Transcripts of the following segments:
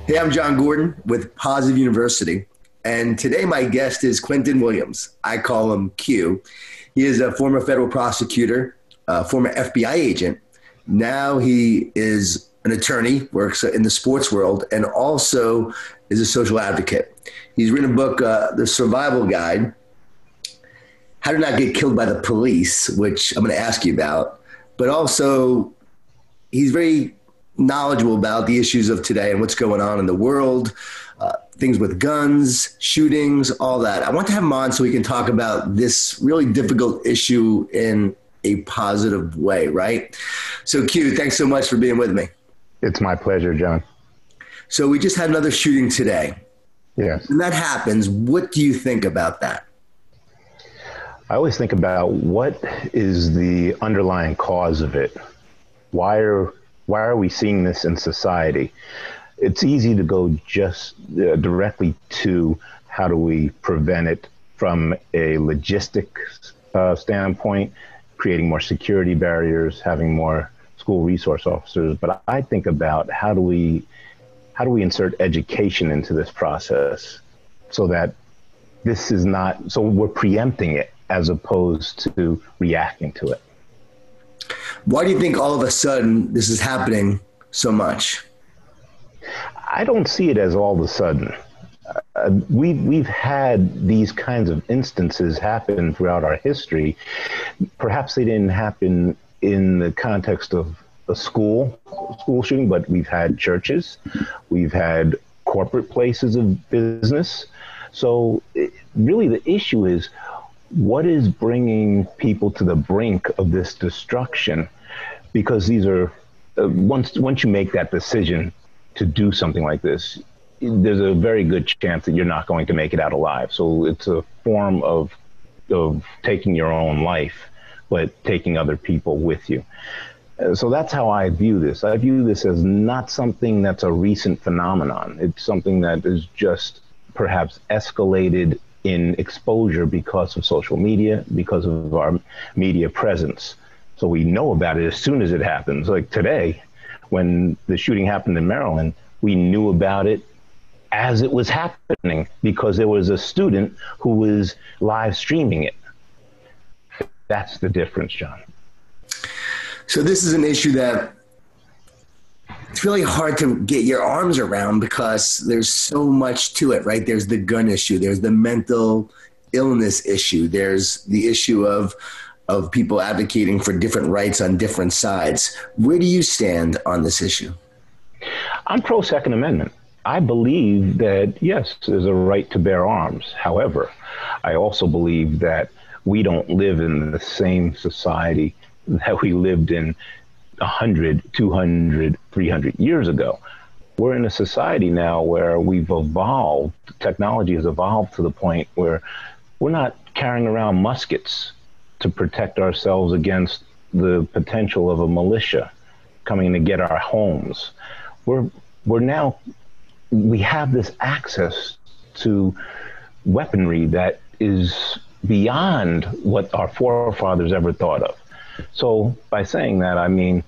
Hey, I'm John Gordon with Positive University, and today my guest is Quentin Williams. I call him Q. He is a former federal prosecutor, a former FBI agent. Now he is an attorney, works in the sports world, and also is a social advocate. He's written a book, The Survival Guide, How to Not Get Killed by the Police, which I'm going to ask you about, but also he's very knowledgeable about the issues of today and what's going on in the world, things with guns, shootings, all that. I want to have him on so we can talk about this really difficult issue in a positive way, right? So Q, thanks so much for being with me. It's my pleasure, John. So we just had another shooting today. Yes. When that happens, what do you think about that? I always think about what is the underlying cause of it. Why are we seeing this in society? It's easy to go just directly to how do we prevent it from a logistics standpoint, creating more security barriers, having more school resource officers. But I think about how do we insert education into this process so that this is not, so we're preempting it as opposed to reacting to it. Why do you think all of a sudden this is happening so much? I don't see it as all of a sudden. We've had these kinds of instances happen throughout our history. Perhaps they didn't happen in the context of a school shooting, but we've had churches, we've had corporate places of business. So really the issue is, what is bringing people to the brink of this destruction? Because these are, once you make that decision to do something like this, there's a very good chance that you're not going to make it out alive. So it's a form of taking your own life, but taking other people with you. So that's how I view this. I view this as not something that's a recent phenomenon. It's something that is just perhaps escalated in exposure because of social media, because of our media presence. So we know about it as soon as it happens. Like today, when the shooting happened in Maryland, we knew about it as it was happening because there was a student who was live streaming it. That's the difference, John. So this is an issue that it's really hard to get your arms around because there's so much to it, right? There's the gun issue. There's the mental illness issue. There's the issue of people advocating for different rights on different sides. Where do you stand on this issue? I'm pro Second Amendment. I believe that, yes, there's a right to bear arms. However, I also believe that we don't live in the same society that we lived in 100, 200, 300 years ago. We're in a society now where we've evolved, technology has evolved to the point where we're not carrying around muskets to protect ourselves against the potential of a militia coming to get our homes. We have this access to weaponry that is beyond what our forefathers ever thought of. So by saying that, I mean,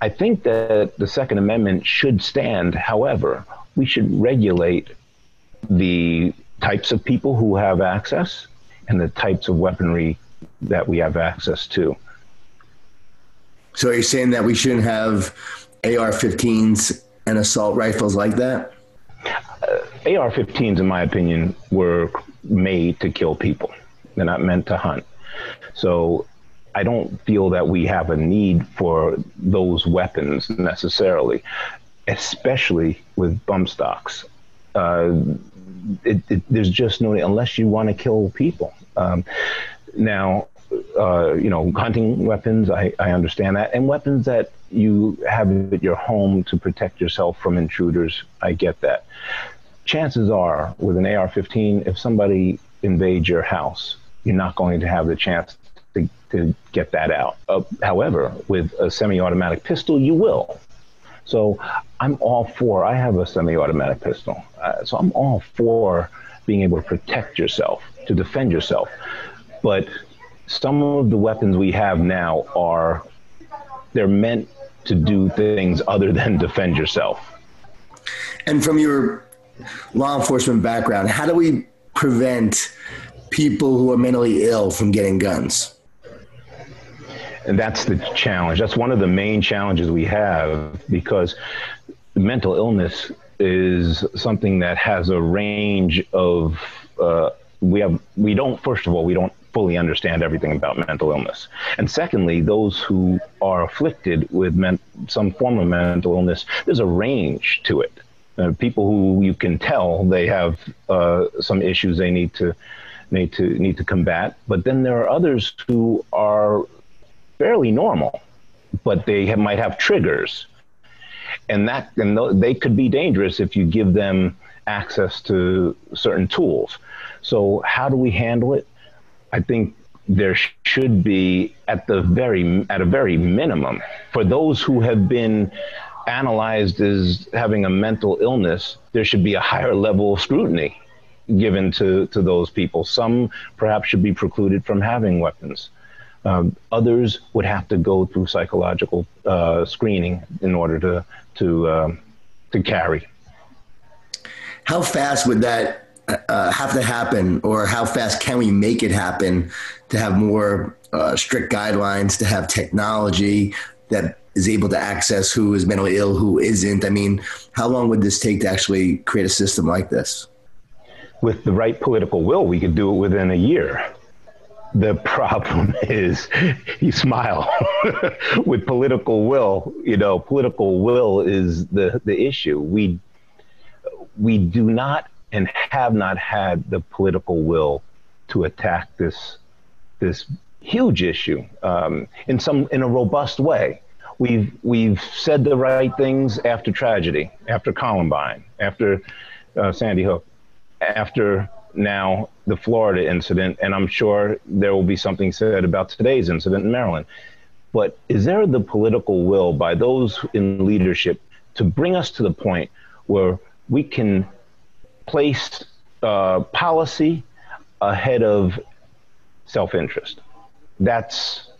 I think that the Second Amendment should stand. However, we should regulate the types of people who have access and the types of weaponry that we have access to. So you're saying that we shouldn't have AR-15s and assault rifles like that? AR-15s, in my opinion, were made to kill people. They're not meant to hunt. So I don't feel that we have a need for those weapons necessarily, especially with bump stocks. There's just no, unless you want to kill people. Now, hunting weapons, I understand that. And weapons that you have at your home to protect yourself from intruders, I get that. Chances are, with an AR-15, if somebody invades your house, you're not going to have the chance to get that out. However, with a semi-automatic pistol, you will. So I'm all for, I have a semi-automatic pistol. So I'm all for being able to protect yourself, to defend yourself. But some of the weapons we have now they're meant to do things other than defend yourself. And from your law enforcement background, how do we prevent people who are mentally ill from getting guns? And that's the challenge. That's one of the main challenges we have, because mental illness is something that has a range of, we don't fully understand everything about mental illness. And secondly, those who are afflicted with some form of mental illness, there's a range to it. People who you can tell they have some issues they need to combat, but then there are others who are fairly normal, but they might have triggers, and they could be dangerous if you give them access to certain tools. So how do we handle it? I think there should be, at a very minimum, for those who have been analyzed as having a mental illness, there should be a higher level of scrutiny given to those people. Some perhaps should be precluded from having weapons. Others would have to go through psychological screening in order to carry. How fast would that have to happen, or how fast can we make it happen to have more strict guidelines, to have technology that is able to access who is mentally ill, who isn't? I mean, how long would this take to actually create a system like this? With the right political will, we could do it within a year. The problem is, you smile. With political will, political will is the issue. We do not and have not had the political will to attack this huge issue in a robust way. We've said the right things after tragedy, after Columbine, after Sandy Hook, after now the Florida incident, and I'm sure there will be something said about today's incident in Maryland. But is there the political will by those in leadership to bring us to the point where we can place policy ahead of self-interest? That's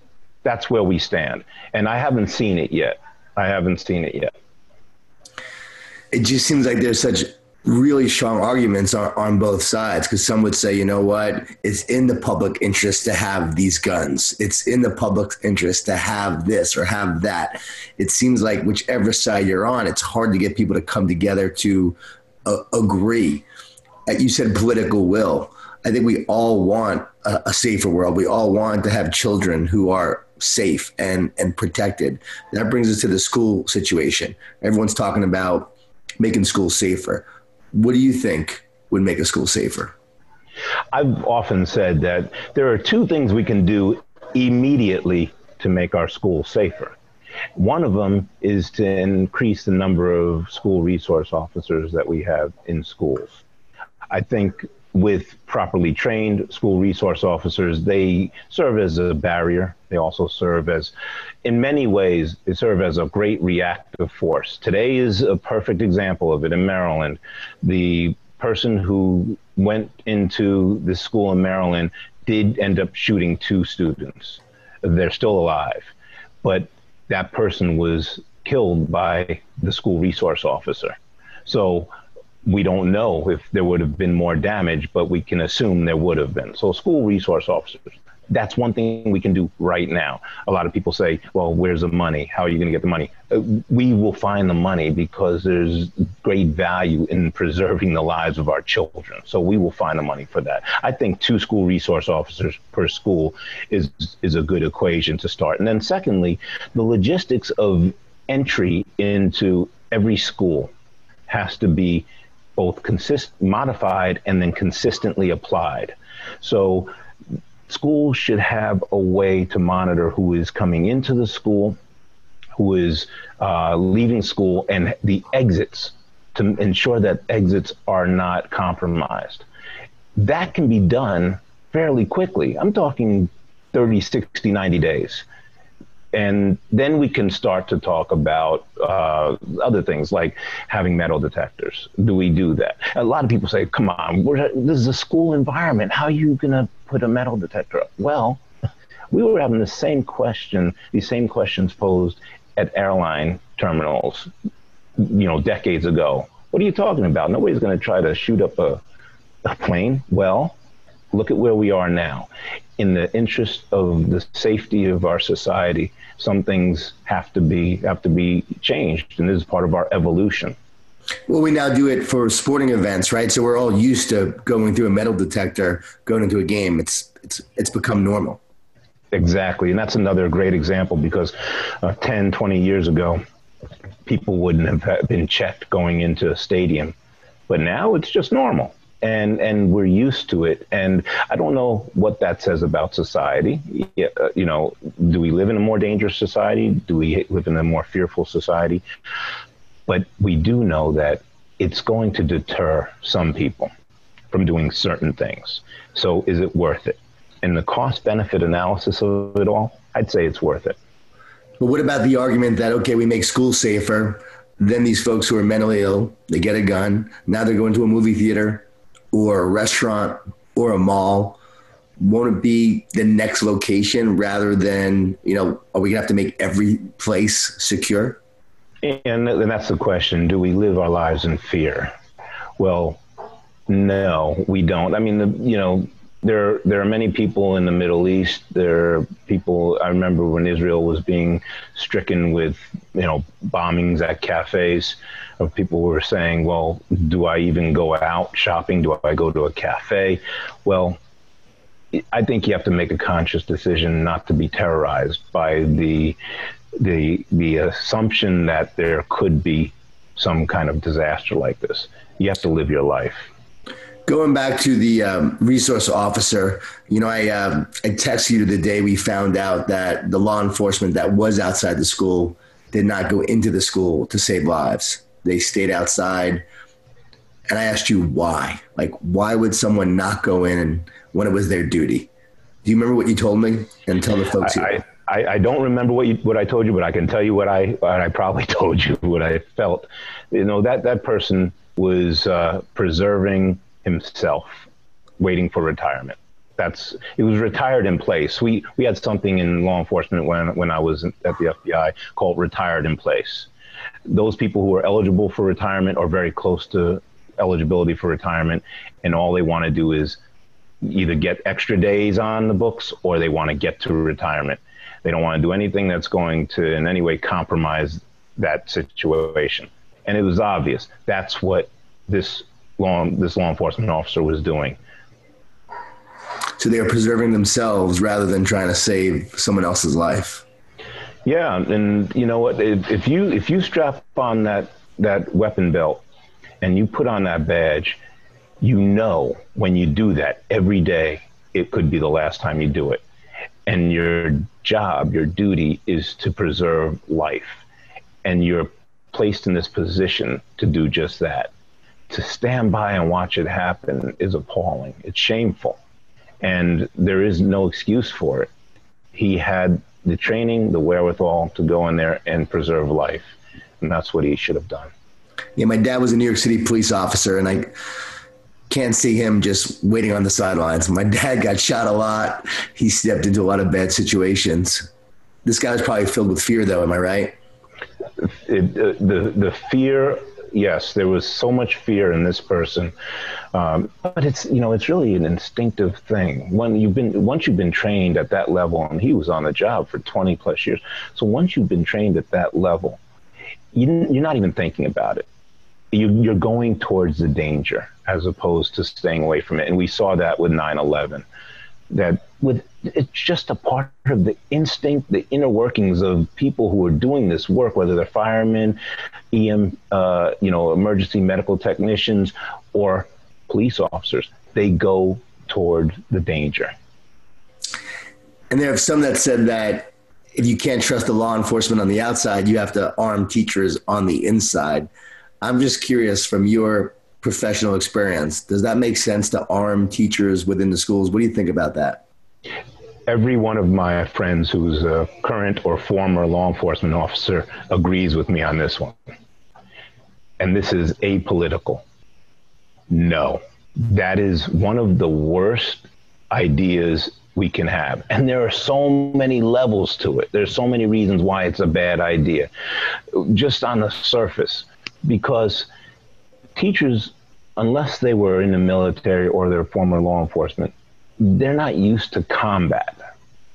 where we stand. And I haven't seen it yet. It just seems like there's such really strong arguments on both sides, because some would say, you know what, it's in the public interest to have these guns. It's in the public interest to have this or have that. It seems like whichever side you're on, it's hard to get people to come together to agree. You said political will. I think we all want a safer world. We all want to have children who are safe and protected. That brings us to the school situation. Everyone's talking about making schools safer. What do you think would make a school safer? I've often said that there are two things we can do immediately to make our schools safer. One of them is to increase the number of school resource officers that we have in schools. I think with properly trained school resource officers, they serve as a barrier. They also serve as, in many ways, they serve as a great reactive force. Today is a perfect example of it in Maryland. The person who went into the school in Maryland did end up shooting 2 students. They're still alive, but that person was killed by the school resource officer. So we don't know if there would have been more damage, but we can assume there would have been. So school resource officers, that's one thing we can do right now. A lot of people say, well, where's the money? How are you going to get the money? We will find the money because there's great value in preserving the lives of our children. So we will find the money for that. I think 2 school resource officers per school is a good equation to start. And then secondly, the logistics of entry into every school has to be both modified and then consistently applied. So schools should have a way to monitor who is coming into the school, who is leaving school, and the exits, to ensure that exits are not compromised. That can be done fairly quickly. I'm talking 30, 60, 90 days. And then we can start to talk about other things like having metal detectors. Do we do that? A lot of people say, come on, this is a school environment. How are you going to put a metal detector up? Well, we were having these same questions posed at airline terminals, decades ago. What are you talking about? Nobody's going to try to shoot up a plane. Well, look at where we are now. In the interest of the safety of our society, some things have to be changed, and this is part of our evolution. Well, we now do it for sporting events, right? So we're all used to going through a metal detector, going into a game. It's become normal. Exactly. And that's another great example, because 10, 20 years ago, people wouldn't have been checked going into a stadium. But now it's just normal. And we're used to it. And I don't know what that says about society. Do we live in a more dangerous society? Do we live in a more fearful society? But we do know that it's going to deter some people from doing certain things. So is it worth it? And the cost-benefit analysis of it all, I'd say it's worth it. But what about the argument that, okay, we make schools safer, then these folks who are mentally ill, they get a gun, now they're going to a movie theater or a restaurant or a mall. Won't it be the next location rather than, are we going to have to make every place secure? And that's the question. Do we live our lives in fear? Well, no, we don't. I mean, there are many people in the Middle East. There are people, I remember when Israel was being stricken with, bombings at cafes, of people who were saying, well, do I even go out shopping? Do I go to a cafe? Well, I think you have to make a conscious decision not to be terrorized by the assumption that there could be some kind of disaster like this. You have to live your life. Going back to the resource officer, I texted you the day we found out that the law enforcement that was outside the school did not go into the school to save lives. They stayed outside. And I asked you why. Like, why would someone not go in when it was their duty? Do you remember what you told me? And tell the folks here. I don't remember what I told you, but I can tell you what I probably told you, what I felt. That person was preserving himself, waiting for retirement. It was retired in place. We had something in law enforcement when I was at the FBI called retired in place. Those people who are eligible for retirement are very close to eligibility for retirement, and all they want to do is either get extra days on the books or they want to get to retirement. They don't want to do anything that's going to in any way compromise that situation. And it was obvious. That's what this law enforcement officer was doing. So they are preserving themselves rather than trying to save someone else's life. Yeah, and you know what? If you strap on that weapon belt and you put on that badge, when you do that every day, it could be the last time you do it. And your job, your duty is to preserve life. And you're placed in this position to do just that. To stand by and watch it happen is appalling. It's shameful. And there is no excuse for it. He had the training, the wherewithal to go in there and preserve life. And that's what he should have done. Yeah, my dad was a New York City police officer, and I can't see him just waiting on the sidelines. My dad got shot a lot. He stepped into a lot of bad situations. This guy was probably filled with fear, though. Am I right? The fear, yes, there was so much fear in this person. But it's really an instinctive thing. Once you've been trained at that level, and he was on the job for 20 plus years. So once you've been trained at that level, you're not even thinking about it. You're going towards the danger as opposed to staying away from it. And we saw that with 9/11. It's just a part of the instinct, the inner workings of people who are doing this work, whether they're firemen, emergency medical technicians, or police officers. They go toward the danger. And there are some that said that if you can't trust the law enforcement on the outside, you have to arm teachers on the inside. I'm just curious, from your professional experience, does that make sense to arm teachers within the schools? What do you think about that? Every one of my friends who's a current or former law enforcement officer agrees with me on this one. And this is apolitical. No, that is one of the worst ideas we can have. And there are so many levels to it. There's so many reasons why it's a bad idea, just on the surface, because teachers, unless they were in the military or they're former law enforcement, they're not used to combat.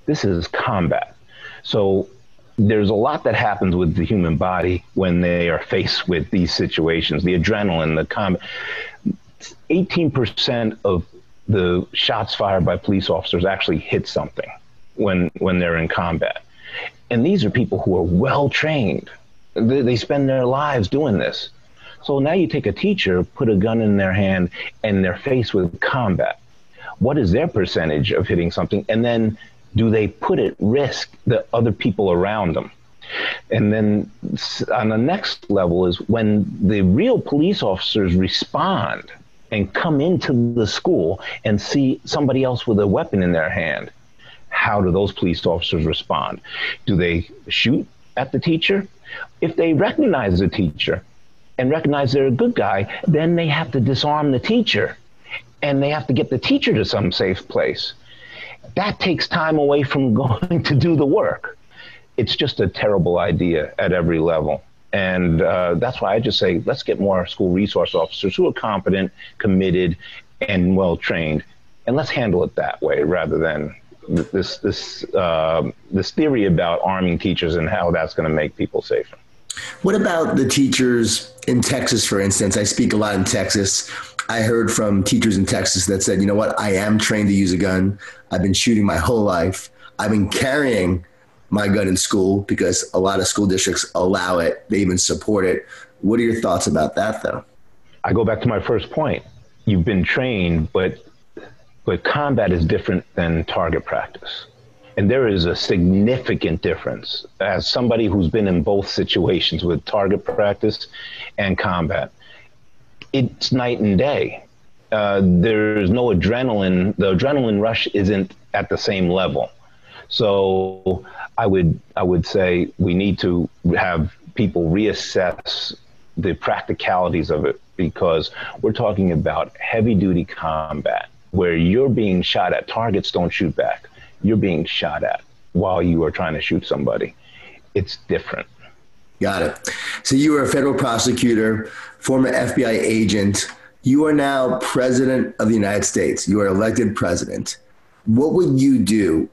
This is combat. So there's a lot that happens with the human body when they are faced with these situations, the adrenaline, the combat. 18% of the shots fired by police officers actually hit something when they're in combat. And these are people who are well trained. They spend their lives doing this. So now you take a teacher, put a gun in their hand, and they're faced with combat. What is their percentage of hitting something? And then do they put at risk the other people around them? And then on the next level is when the real police officers respond and come into the school and see somebody else with a weapon in their hand. How do those police officers respond? Do they shoot at the teacher? If they recognize the teacher and recognize they're a good guy, then they have to disarm the teacher and they have to get the teacher to some safe place. That takes time away from going to do the work. It's just a terrible idea at every level. And that's why I just say, let's get more school resource officers who are competent, committed, and well-trained. And let's handle it that way rather than this theory about arming teachers and how that's going to make people safer. What about the teachers in Texas, for instance? I speak a lot in Texas. I heard from teachers in Texas that said, you know what, I am trained to use a gun. I've been shooting my whole life. I've been carrying my gun in school because a lot of school districts allow it. They even support it. What are your thoughts about that, though? I go back to my first point. You've been trained, but combat is different than target practice. And there is a significant difference. As somebody who's been in both situations with target practice and combat, it's night and day. There's no adrenaline. The adrenaline rush isn't at the same level. So I would say we need to have people reassess the practicalities of it, because we're talking about heavy duty combat where you're being shot at. Targets don't shoot back. You're being shot at while you are trying to shoot somebody. It's different. Got it. So you were a federal prosecutor, former FBI agent. You are now president of the United States. You are elected president. What would you do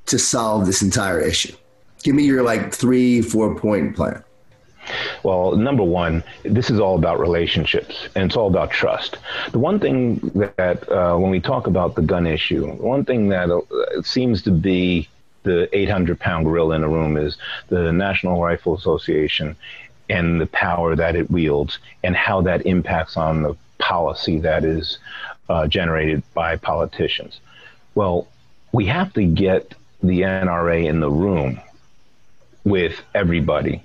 to solve this entire issue? Give me your 3-4 point plan. Well, number one, this is all about relationships and it's all about trust. The one thing that when we talk about the gun issue, one thing that seems to be the 800-pound gorilla in the room is the National Rifle Association and the power that it wields and how that impacts on the policy that is generated by politicians. Well, we have to get the NRA in the room with everybody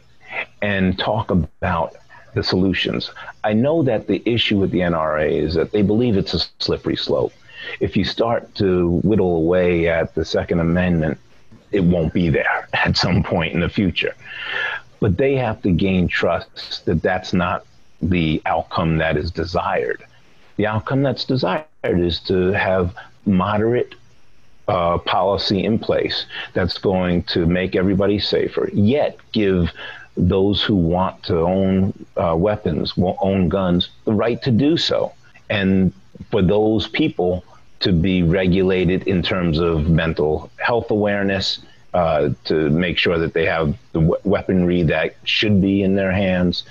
and talk about the solutions. I know that the issue with the NRA is that they believe it's a slippery slope. If you start to whittle away at the Second Amendment, it won't be there at some point in the future. But they have to gain trust that that's not the outcome that is desired. The outcome that's desired is to have moderate policy in place that's going to make everybody safer, yet give those who want to own weapons, own guns, the right to do so. And for those people to be regulated in terms of mental health awareness, to make sure that they have the weaponry that should be in their hands.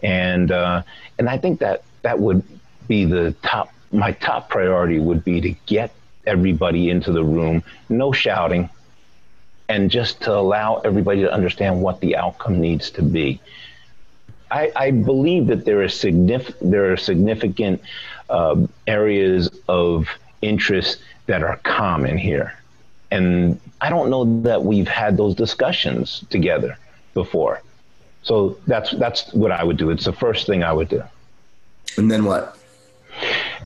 And I think that would be my top priority would be to get everybody into the room, no shouting, and just to allow everybody to understand what the outcome needs to be. I believe that there are significant areas of interest that are common here. And I don't know that we've had those discussions together before. So that's what I would do. It's the first thing I would do. And then what?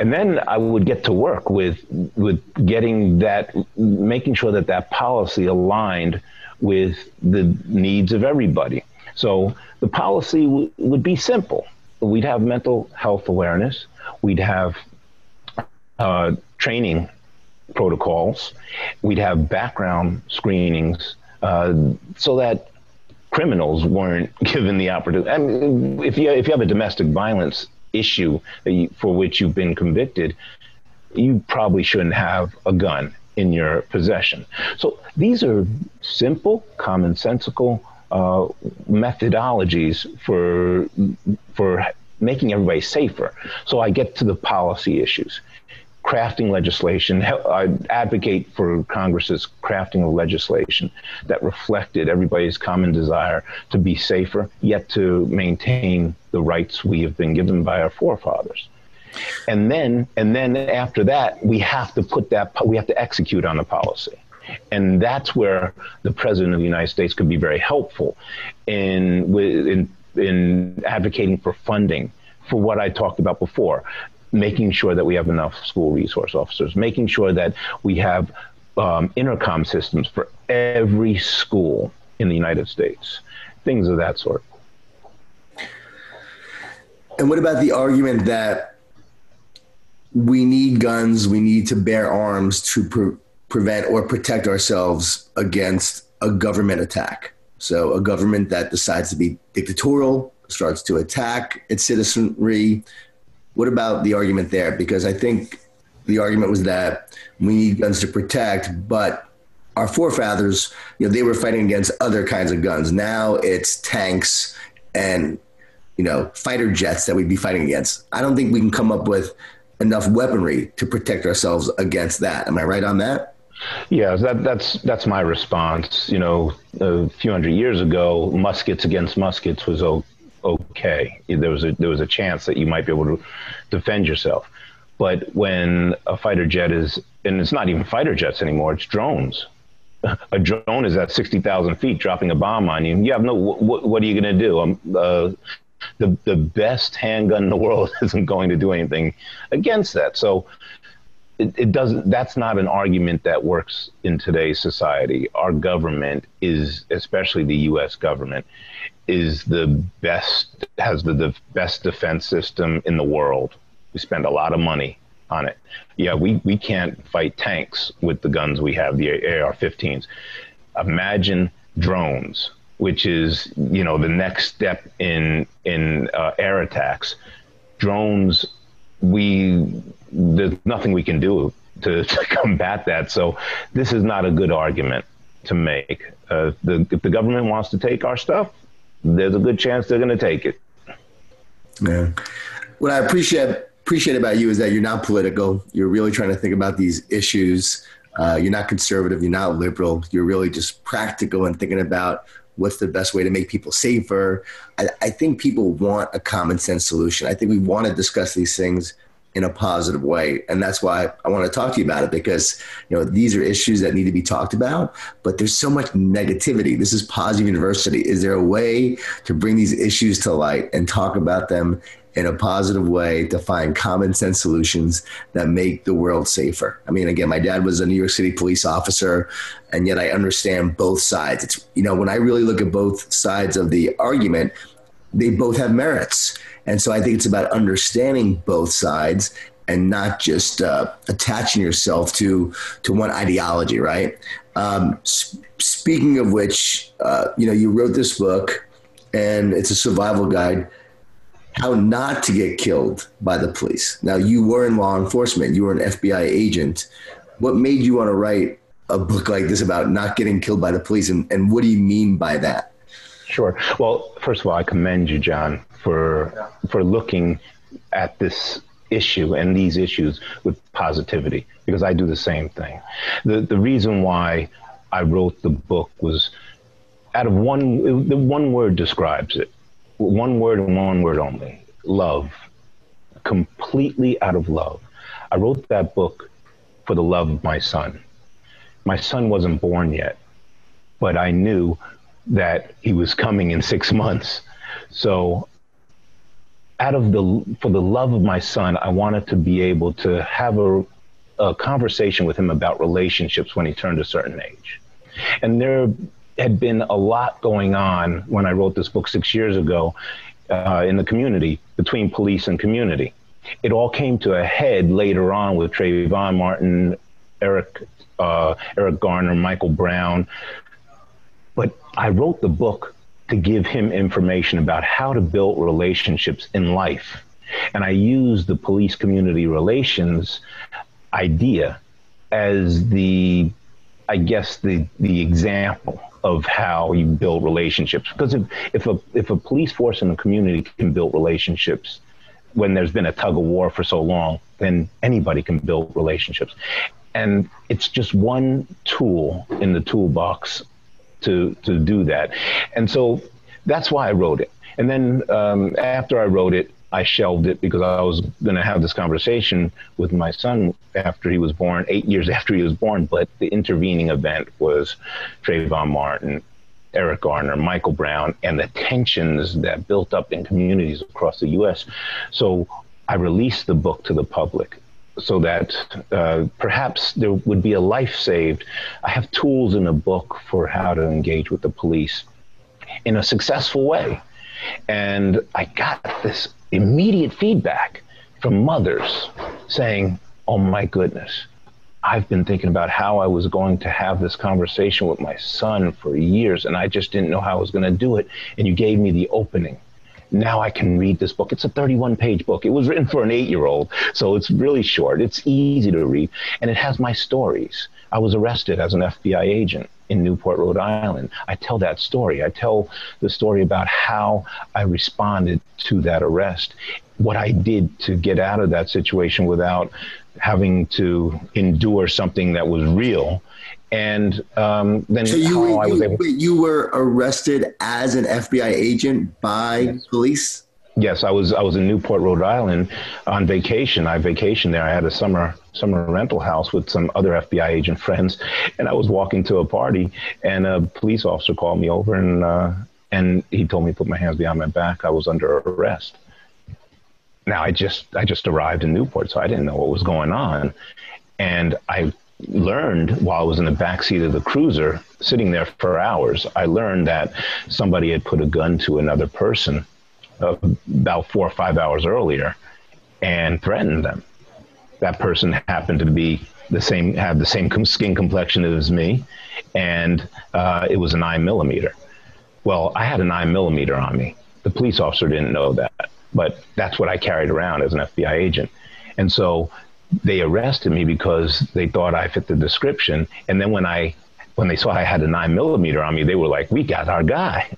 And then I would get to work with getting that, making sure that policy aligned with the needs of everybody. So the policy would be simple. We'd have mental health awareness. We'd have training protocols. We'd have background screenings so that criminals weren't given the opportunity. I mean, if you have a domestic violence issue for which you've been convicted, you probably shouldn't have a gun in your possession. So these are simple, commonsensical methodologies for making everybody safer. So I get to the policy issues. Crafting legislation. I advocate for Congress's crafting of legislation that reflected everybody's common desire to be safer, yet to maintain the rights we have been given by our forefathers. And then after that, we have to execute on the policy. And that's where the President of the United States could be very helpful in advocating for funding for what I talked about before. Making sure that we have enough school resource officers, making sure that we have intercom systems for every school in the United States, things of that sort. And what about the argument that we need guns, we need to bear arms to prevent or protect ourselves against a government attack? So a government that decides to be dictatorial, starts to attack its citizenry. What about the argument there? Because I think the argument was that we need guns to protect, but our forefathers, they were fighting against other kinds of guns. Now it's tanks and, fighter jets that we'd be fighting against. I don't think we can come up with enough weaponry to protect ourselves against that. Am I right on that? Yeah, that's my response. A few hundred years ago, muskets against muskets was okay. There was a chance that you might be able to defend yourself. But when a fighter jet is, and it's not even fighter jets anymore, it's drones. A drone is at 60,000 feet dropping a bomb on you. You have what are you going to do? The best handgun in the world isn't going to do anything against that. So it doesn't, that's not an argument that works in today's society. Our government is, especially the U.S. government, is has the best defense system in the world. We spend a lot of money on it. Yeah, we can't fight tanks with the guns we have, the AR-15s. Imagine drones, which is, the next step in air attacks. Drones, there's nothing we can do to combat that. So this is not a good argument to make. If the government wants to take our stuff, there's a good chance they're going to take it. Yeah. What I appreciate about you is that you're not political. You're really trying to think about these issues. You're not conservative. You're not liberal. You're really just practical and thinking about what's the best way to make people safer. I think people want a common sense solution. I think we want to discuss these things in a positive way. And that's why I want to talk to you about it, because, these are issues that need to be talked about, but there's so much negativity. This is Positive University. Is there a way to bring these issues to light and talk about them in a positive way to find common sense solutions that make the world safer? I mean, again, my dad was a New York City police officer, and yet I understand both sides. It's, when I really look at both sides of the argument, they both have merits. And so I think it's about understanding both sides and not just attaching yourself to one ideology, right? Speaking of which, you wrote this book, and it's a survival guide, How Not to Get Killed by the Police. Now, you were in law enforcement. You were an FBI agent. What made you want to write a book like this about not getting killed by the police, and what do you mean by that? Sure. Well, first of all, I commend you, John, for looking at this issue and these issues with positivity, because I do the same thing. The reason why I wrote the book was the one word describes it. One word and one word only: love. Completely out of love. I wrote that book for the love of my son. My son wasn't born yet, but I knew that he was coming in 6 months. So for the love of my son, I wanted to be able to have a conversation with him about relationships when he turned a certain age. And there had been a lot going on when I wrote this book 6 years ago in the community, between police and community. It all came to a head later on with Trayvon Martin, Eric Garner, Michael Brown. But I wrote the book to give him information about how to build relationships in life. And I use the police community relations idea as the example of how you build relationships. Because if a police force in a community can build relationships when there's been a tug of war for so long, then anybody can build relationships. And it's just one tool in the toolbox to do that. And so that's why I wrote it. And then after I wrote it, I shelved it because I was going to have this conversation with my son after he was born, 8 years after he was born. But the intervening event was Trayvon Martin, Eric Garner, Michael Brown, and the tensions that built up in communities across the U.S. So I released the book to the public so that perhaps there would be a life saved. I have tools in the book for how to engage with the police in a successful way. And I got this immediate feedback from mothers saying, oh my goodness, I've been thinking about how I was going to have this conversation with my son for years, and I just didn't know how I was going to do it. And you gave me the opening. Now I can read this book. It's a 31-page book. It was written for an 8-year-old, so it's really short. It's easy to read, and it has my stories. I was arrested as an FBI agent in Newport, Rhode Island. I tell that story. I tell the story about how I responded to that arrest, what I did to get out of that situation without having to endure something that was real. And then so you were arrested as an FBI agent by police? Yes, I was in Newport, Rhode Island on vacation. I vacationed there. I had a summer rental house with some other FBI agent friends, and I was walking to a party, and a police officer called me over, and he told me to put my hands behind my back. I was under arrest. Now I just arrived in Newport, so I didn't know what was going on, and I learned while I was in the backseat of the cruiser, sitting there for hours, I learned that somebody had put a gun to another person about 4 or 5 hours earlier and threatened them. That person happened to be had the same skin complexion as me, and it was a 9mm. Well, I had a 9mm on me. The police officer didn't know that, but that's what I carried around as an FBI agent. And so they arrested me because they thought I fit the description. And then when they saw I had a 9mm on me, they were like, we got our guy.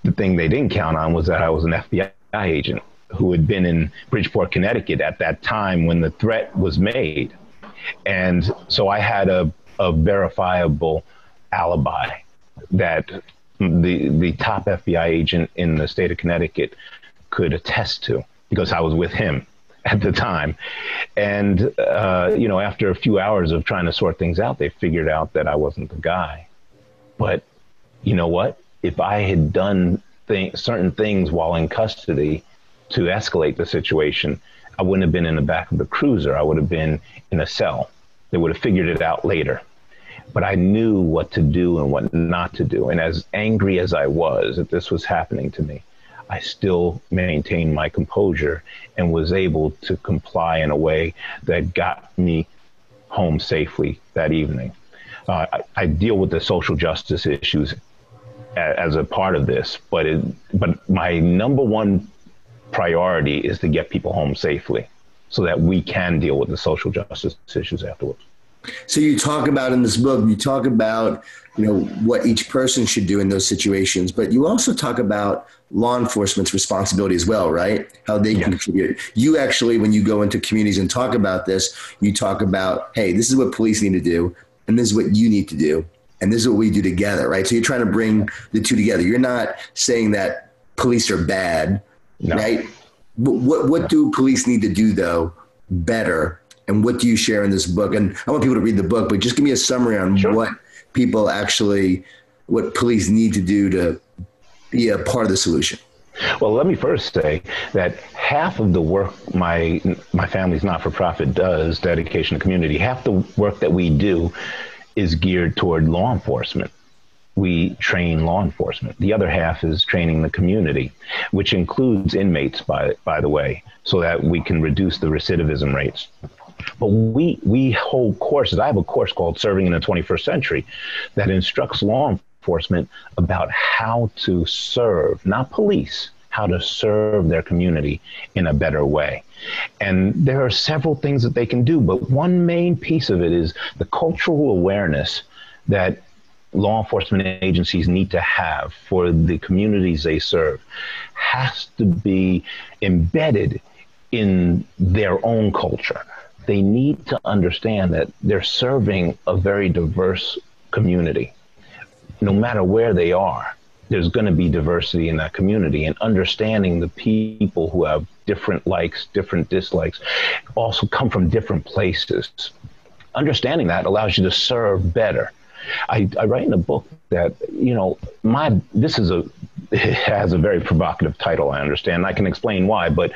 The thing they didn't count on was that I was an FBI agent who had been in Bridgeport, Connecticut at that time when the threat was made. And so I had a verifiable alibi that the top FBI agent in the state of Connecticut could attest to, because I was with him at the time. And, after a few hours of trying to sort things out, they figured out that I wasn't the guy. But you know what? If I had done certain things while in custody to escalate the situation, I wouldn't have been in the back of the cruiser. I would have been in a cell. They would have figured it out later. But I knew what to do and what not to do. And as angry as I was that this was happening to me, I still maintained my composure and was able to comply in a way that got me home safely that evening. I deal with the social justice issues as a part of this, but my number one priority is to get people home safely so that we can deal with the social justice issues afterwards. So you talk about in this book, you talk about, what each person should do in those situations, but you also talk about law enforcement's responsibility as well, right? How they contribute. You actually, when you go into communities and talk about this, you talk about, hey, this is what police need to do, and this is what you need to do, and this is what we do together, right? So you're trying to bring the two together. You're not saying that police are bad, right? What do police need to do, though, better? And what do you share in this book? And I want people to read the book, but just give me a summary on what police need to do to be a part of the solution. Well, let me first say that half of the work my family's not-for-profit does, dedication to community, half the work that we do is geared toward law enforcement. We train law enforcement. The other half is training the community, which includes inmates, by the way, so that we can reduce the recidivism rates. But we hold courses. I have a course called Serving in the 21st Century that instructs law enforcement about how to serve, not police, how to serve their community in a better way. And there are several things that they can do, but one main piece of it is the cultural awareness that law enforcement agencies need to have for the communities they serve has to be embedded in their own culture. They need to understand that they're serving a very diverse community. No matter where they are, there's going to be diversity in that community, and understanding the people who have different likes, different dislikes, also come from different places. Understanding that allows you to serve better. I write in a book that, you know, it has a very provocative title, I understand. I can explain why, but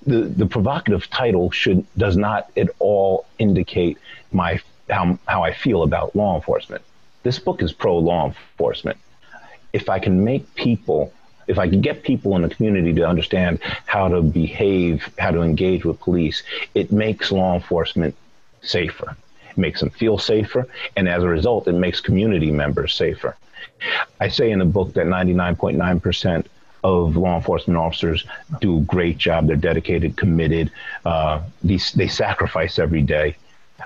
the provocative title does not at all indicate how I feel about law enforcement. This book is pro-law enforcement. If I can get people in the community to understand how to behave, how to engage with police, it makes law enforcement safer. It makes them feel safer, and as a result, it makes community members safer. I say in the book that 99.9% of law enforcement officers do a great job. They're dedicated, committed. They sacrifice every day.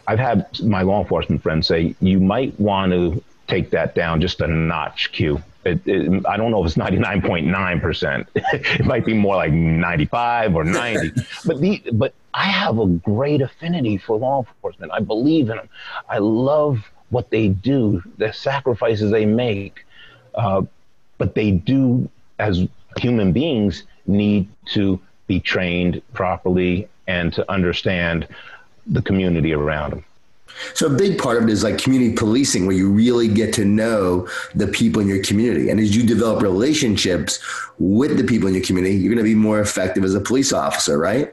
I've had my law enforcement friends say, you might want to take that down just a notch, Q. I don't know if it's 99.9%. It might be more like 95 or 90. But I have a great affinity for law enforcement. I believe in them. I love what they do, the sacrifices they make. But they do, as human beings, need to be trained properly and to understand the community around them. So a big part of it is like community policing, where you really get to know the people in your community. And as you develop relationships with the people in your community, you're going to be more effective as a police officer, right?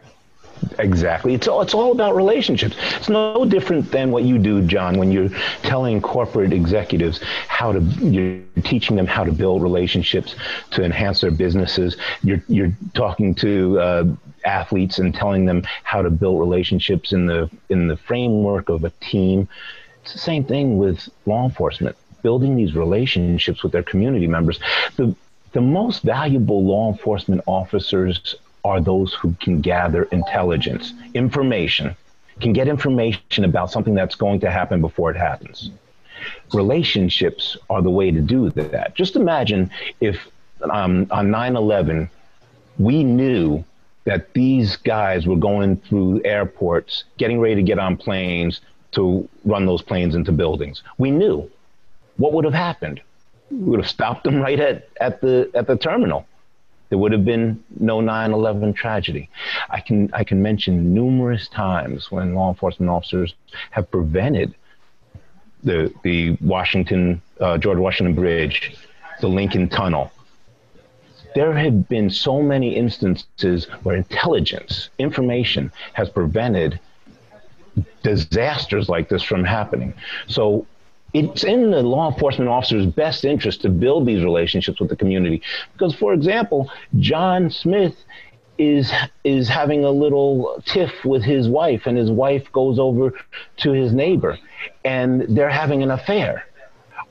Exactly. It's all about relationships. It's no different than what you do, John, when you're telling corporate executives you're teaching them how to build relationships to enhance their businesses. You're talking to athletes and telling them how to build relationships in the framework of a team. It's the same thing with law enforcement, building these relationships with their community members. The most valuable law enforcement officers are those who can gather intelligence, information, can get information about something that's going to happen before it happens. Relationships are the way to do that. Just imagine if on 9/11, we knew that these guys were going through airports, getting ready to get on planes to run those planes into buildings. We knew. What would have happened? We would have stopped them right at the terminal. There would have been no 9/11 tragedy. I can mention numerous times when law enforcement officers have prevented the George Washington Bridge, the Lincoln Tunnel. There have been so many instances where intelligence, information has prevented disasters like this from happening. So it's in the law enforcement officer's best interest to build these relationships with the community. Because, for example, John Smith is having a little tiff with his wife, and his wife goes over to his neighbor, and they're having an affair,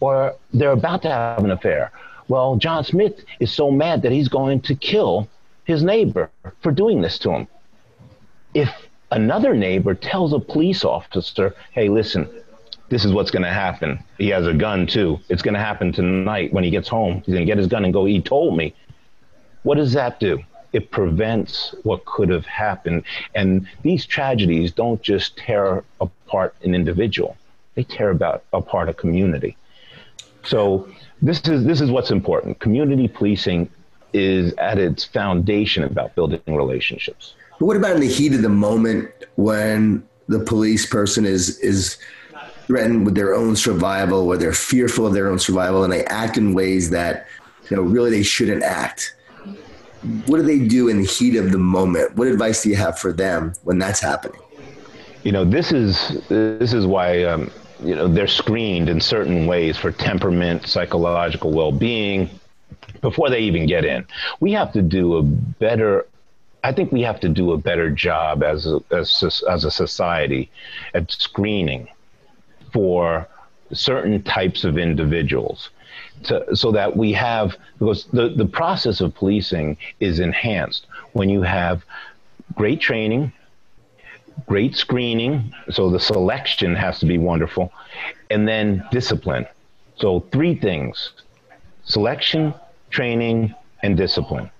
or they're about to have an affair. Well, John Smith is so mad that he's going to kill his neighbor for doing this to him. If another neighbor tells a police officer, hey, listen, this is what's going to happen. He has a gun, too. It's going to happen tonight when he gets home. He's going to get his gun and go, he told me. What does that do? It prevents what could have happened. And these tragedies don't just tear apart an individual. They tear apart a community. So this is what's important. Community policing is at its foundation about building relationships. But what about in the heat of the moment when the police person is threatened with their own survival, or they're fearful of their own survival, and they act in ways that, really they shouldn't act? What do they do in the heat of the moment? What advice do you have for them when that's happening? This is why they're screened in certain ways for temperament, psychological well-being before they even get in. I think we have to do a better job as a society at screening for certain types of individuals so that we have, because the process of policing is enhanced when you have great training, great screening, so the selection has to be wonderful, and then discipline. So three things: selection, training, and discipline.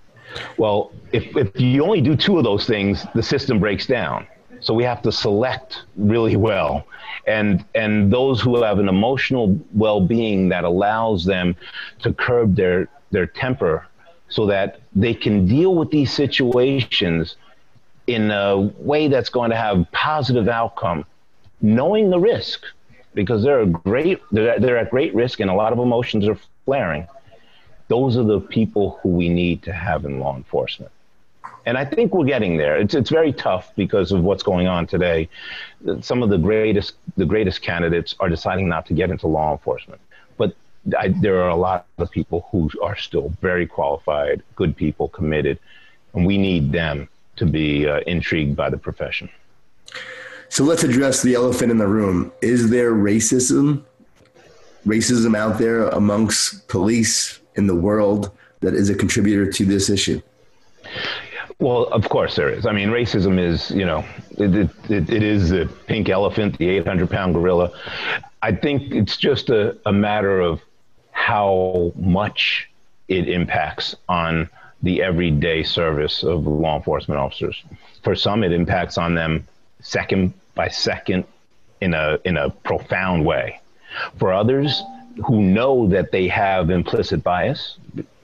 Well, if you only do two of those things, the system breaks down. So we have to select really well. And those who have an emotional well-being that allows them to curb their temper so that they can deal with these situations in a way that's going to have positive outcome, knowing the risk, because they're at great risk and a lot of emotions are flaring. Those are the people who we need to have in law enforcement. And I think we're getting there. It's very tough because of what's going on today. Some of the greatest candidates are deciding not to get into law enforcement. But there are a lot of people who are still very qualified, good people, committed, and we need them to be intrigued by the profession. So let's address the elephant in the room. Is there racism out there amongst police in the world that is a contributor to this issue? Well, of course there is. I mean, racism is, it is the pink elephant, the 800-pound gorilla. I think it's just a matter of how much it impacts on the everyday service of law enforcement officers. For some, it impacts on them second by second in a profound way. For others who know that they have implicit bias,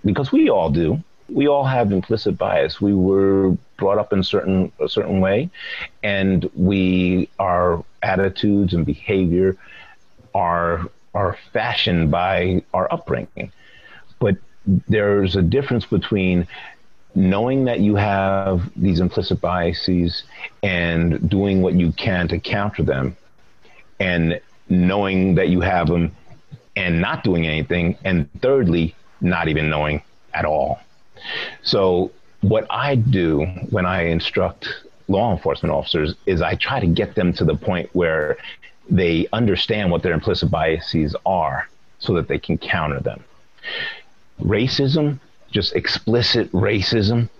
because we all do, we all have implicit bias. We were brought up in a certain way, and our attitudes and behavior are fashioned by our upbringing. But there's a difference between knowing that you have these implicit biases and doing what you can to counter them, and knowing that you have them and not doing anything, and thirdly, not even knowing at all. So what I do when I instruct law enforcement officers is I try to get them to the point where they understand what their implicit biases are so that they can counter them. Racism, just explicit racism,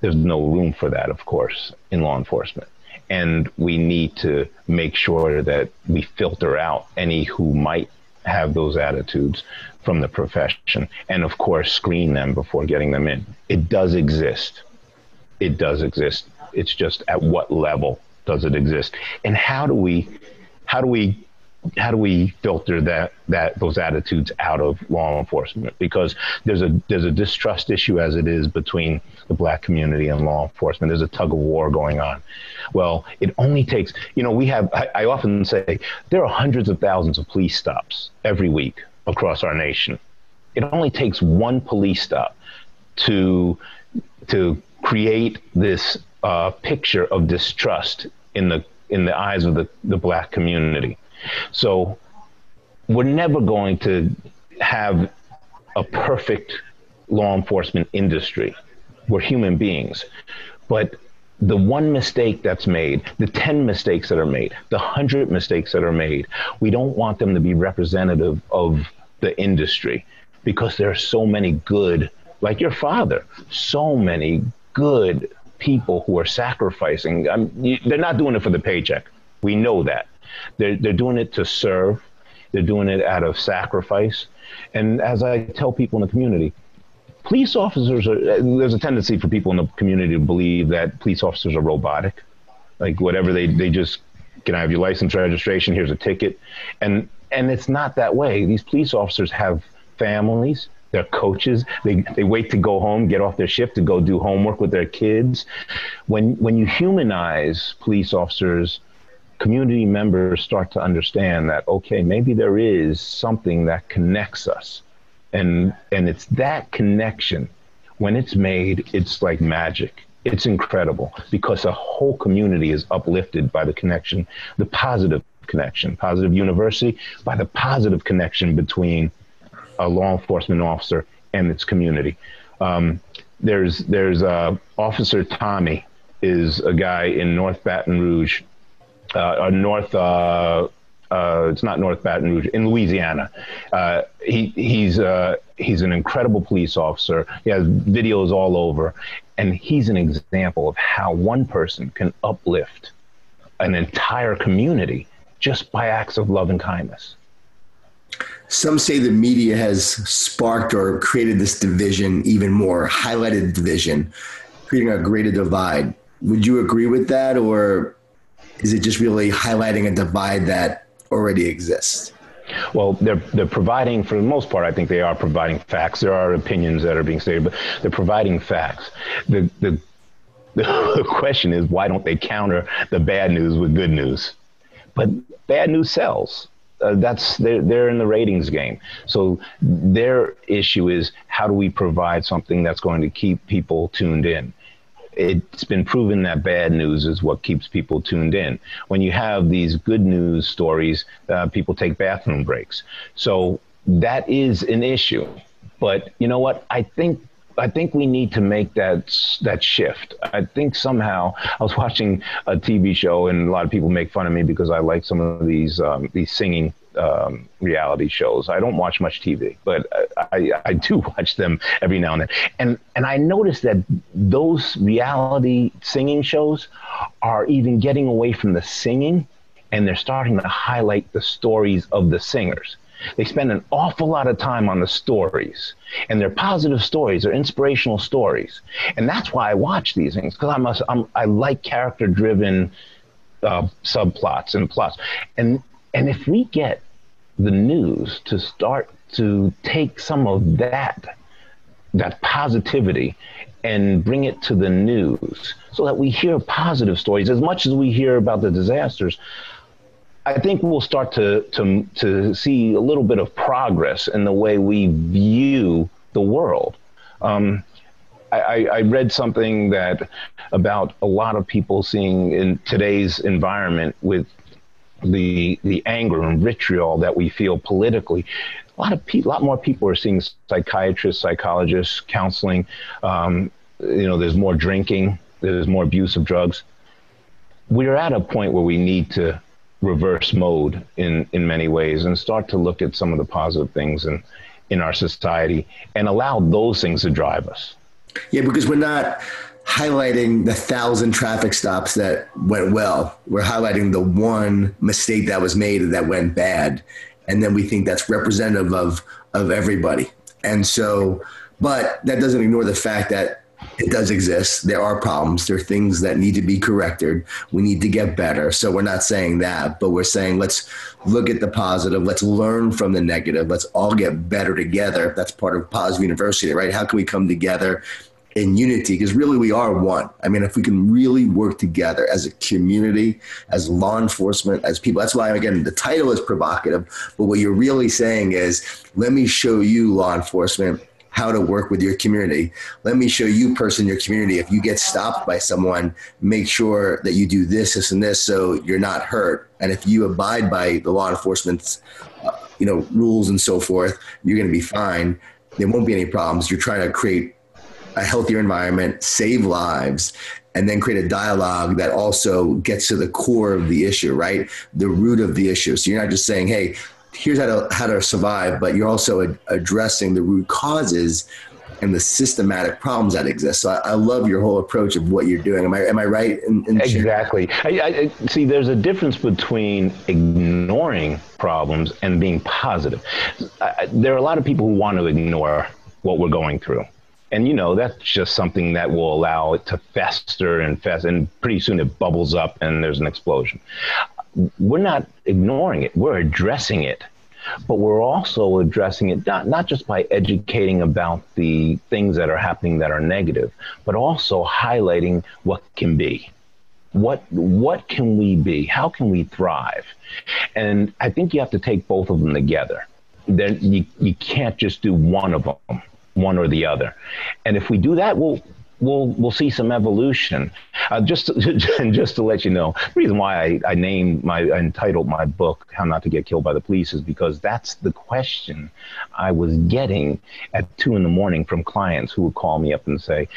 there's no room for that, of course, in law enforcement. And we need to make sure that we filter out any who might have those attitudes from the profession, and of course screen them before getting them in. It does exist. It does exist. It's just at what level does it exist, and how do we filter those attitudes out of law enforcement? Because there's a distrust issue as it is between the Black community and law enforcement. There's a tug of war going on. Well, it only takes, I often say there are hundreds of thousands of police stops every week across our nation. It only takes one police stop to create this picture of distrust in the eyes of the Black community. So we're never going to have a perfect law enforcement industry. We're human beings. But the one mistake that's made, the 10 mistakes that are made, the 100 mistakes that are made, we don't want them to be representative of the industry, because there are so many good, like your father, so many good people who are sacrificing. They're not doing it for the paycheck. We know that. They're doing it to serve. They're doing it out of sacrifice. And as I tell people in the community, police officers there's a tendency for people in the community to believe that police officers are robotic. Like whatever they just, can I have your license, registration, here's a ticket. And it's not that way. These police officers have families, they're coaches, they wait to go home, get off their shift to go do homework with their kids. When you humanize police officers, community members start to understand that, okay, maybe there is something that connects us. And it's that connection. When it's made, it's like magic. It's incredible, because a whole community is uplifted by the connection, the positive connection, positive university, by the positive connection between a law enforcement officer and its community. There's Officer Tommy is a guy in North Baton Rouge, It's not North Baton Rouge, in Louisiana. He's an incredible police officer. He has videos all over, and he's an example of how one person can uplift an entire community just by acts of love and kindness. Some say the media has sparked or created this division even more, highlighted division, creating a greater divide. Would you agree with that, or is it just really highlighting a divide that already exists? Well, they're providing, for the most part, I think they are providing facts. There are opinions that are being stated, but they're providing facts. The question is, why don't they counter the bad news with good news? But bad news sells. They're in the ratings game. So their issue is, how do we provide something that's going to keep people tuned in? It's been proven that bad news is what keeps people tuned in. When you have these good news stories, people take bathroom breaks. So that is an issue. But you know what? I think we need to make that shift. I think somehow, I was watching a TV show, and a lot of people make fun of me because I like some of these singing reality shows. I don't watch much TV, but I do watch them every now and then. And I noticed that those reality singing shows are even getting away from the singing, and they're starting to highlight the stories of the singers. They spend an awful lot of time on the stories, and they're positive stories, they're inspirational stories. And that's why I watch these things, because I like character-driven subplots and plots. And if we get the news to start to take some of that positivity and bring it to the news so that we hear positive stories as much as we hear about the disasters, I think we'll start to see a little bit of progress in the way we view the world. I read something about a lot of people seeing in today's environment with the anger and vitriol that we feel politically. A lot more people are seeing psychiatrists, psychologists, counseling. There's more drinking, there's more abuse of drugs. We're at a point where we need to reverse mode in many ways and start to look at some of the positive things in our society and allow those things to drive us. Yeah, because we're not highlighting the 1,000 traffic stops that went well. We're highlighting the one mistake that was made that went bad. And then we think that's representative of everybody. And so, but that doesn't ignore the fact that it does exist. There are problems. There are things that need to be corrected. We need to get better. So we're not saying that, but we're saying, let's look at the positive. Let's learn from the negative. Let's all get better together. That's part of Positive University, right? How can we come together in unity? Because really we are one. I mean, if we can really work together as a community, as law enforcement, as people, that's why, again, the title is provocative, but what you're really saying is, let me show you, law enforcement, how to work with your community. Let me show you, person in your community, if you get stopped by someone, make sure that you do this, this, and this so you're not hurt. And if you abide by the law enforcement's rules and so forth, you're going to be fine. There won't be any problems. You're trying to create a healthier environment, save lives, and then create a dialogue that also gets to the core of the issue, right? The root of the issue. So you're not just saying, hey, here's how to survive, but you're also addressing the root causes and the systematic problems that exist. So I love your whole approach of what you're doing. Am I right? Exactly. I see, there's a difference between ignoring problems and being positive. There are a lot of people who want to ignore what we're going through. And, that's just something that will allow it to fester and pretty soon it bubbles up and there's an explosion. We're not ignoring it. We're addressing it. But we're also addressing it not just by educating about the things that are happening that are negative, but also highlighting what can be. What can we be? How can we thrive? And I think you have to take both of them together. Then you can't just do one of them, one or the other. And if we do that, we'll we'll see some evolution. Just to let you know, the reason why I entitled my book "How Not to Get Killed by the Police" is because that's the question I was getting at 2 a.m. from clients who would call me up and say,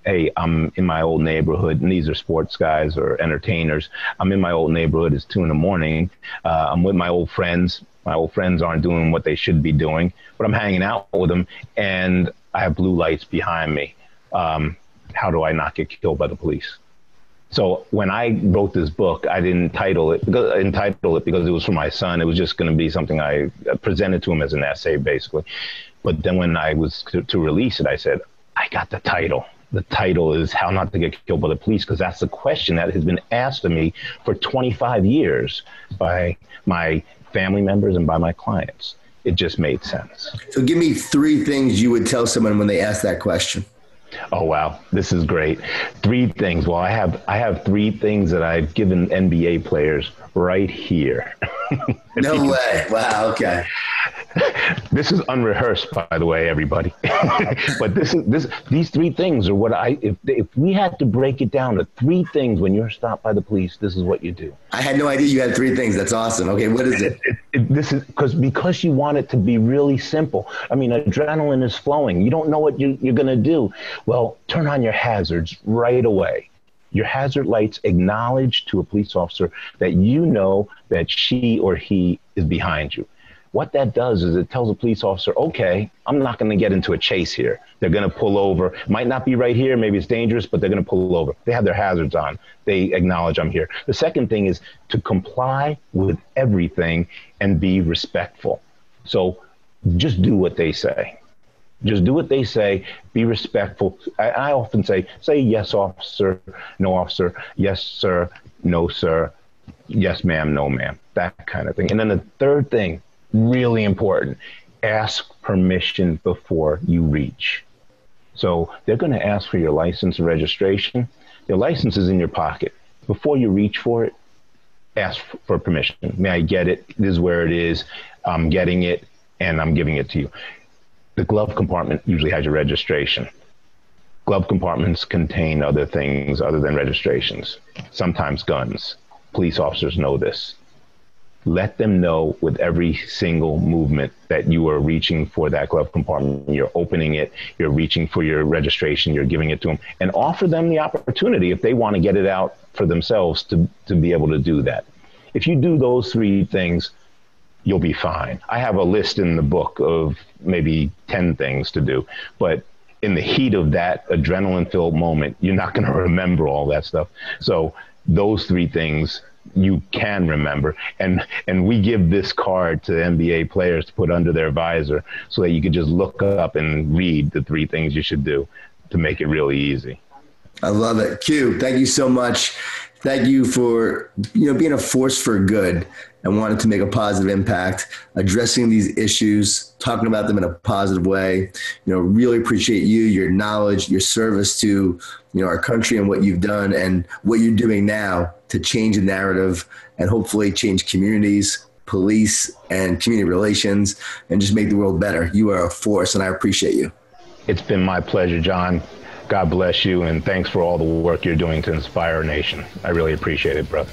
"Hey, I'm in my old neighborhood," and these are sports guys or entertainers. "I'm in my old neighborhood. It's 2 a.m. I'm with my old friends. My old friends aren't doing what they should be doing, but I'm hanging out with them, and I have blue lights behind me. How do I not get killed by the police?" So when I wrote this book, I didn't entitle it because it was for my son. It was just going to be something I presented to him as an essay, basically. But then when I was to release it, I said, I got the title. The title is "How Not to Get Killed by the Police," because that's the question that has been asked of me for 25 years by my family members and by my clients. It just made sense. So give me 3 things you would tell someone when they ask that question. Oh, wow. This is great. 3 things. Well, I have 3 things that I've given NBA players right here. No way. Wow. Okay. This is unrehearsed, by the way, everybody. But these 3 things are what if we had to break it down to 3 things when you're stopped by the police, this is what you do. I had no idea you had 3 things. That's awesome. Okay. What is it? This is because you want it to be really simple. I mean, adrenaline is flowing. You don't know what you're going to do. Well, turn on your hazards right away. Your hazard lights acknowledge to a police officer that you know that she or he is behind you. What that does is it tells a police officer, okay, I'm not going to get into a chase here. They're going to pull over. Might not be right here. Maybe it's dangerous, but they're going to pull over. They have their hazards on. They acknowledge I'm here. The second thing is to comply with everything and be respectful. So just do what they say. Just do what they say, be respectful. I often say yes, officer, no, officer, yes, sir, no, sir, yes, ma'am, no, ma'am, that kind of thing. And then the third thing, really important, ask permission before you reach. So they're going to ask for your license and registration. Your license is in your pocket. Before you reach for it, ask for permission. May I get it? This is where it is. I'm getting it, and I'm giving it to you. The glove compartment usually has your registration. Glove compartments contain other things other than registrations, sometimes guns. Police officers know this. Let them know with every single movement that you are reaching for that glove compartment. You're opening it, you're reaching for your registration, you're giving it to them, and offer them the opportunity if they want to get it out for themselves to be able to do that. If you do those 3 things, you'll be fine. I have a list in the book of maybe 10 things to do, but in the heat of that adrenaline-filled moment, you're not going to remember all that stuff. So those 3 things you can remember. And we give this card to NBA players to put under their visor so that you can just look up and read the 3 things you should do to make it really easy. I love it. Q, thank you so much. Thank you for being a force for good and wanting to make a positive impact, addressing these issues, talking about them in a positive way. Really appreciate you, your knowledge, your service to our country and what you've done and what you're doing now to change the narrative and hopefully change communities, police, and community relations, and just make the world better. You are a force, and I appreciate you. It's been my pleasure, John. God bless you, and thanks for all the work you're doing to inspire our nation. I really appreciate it, brother.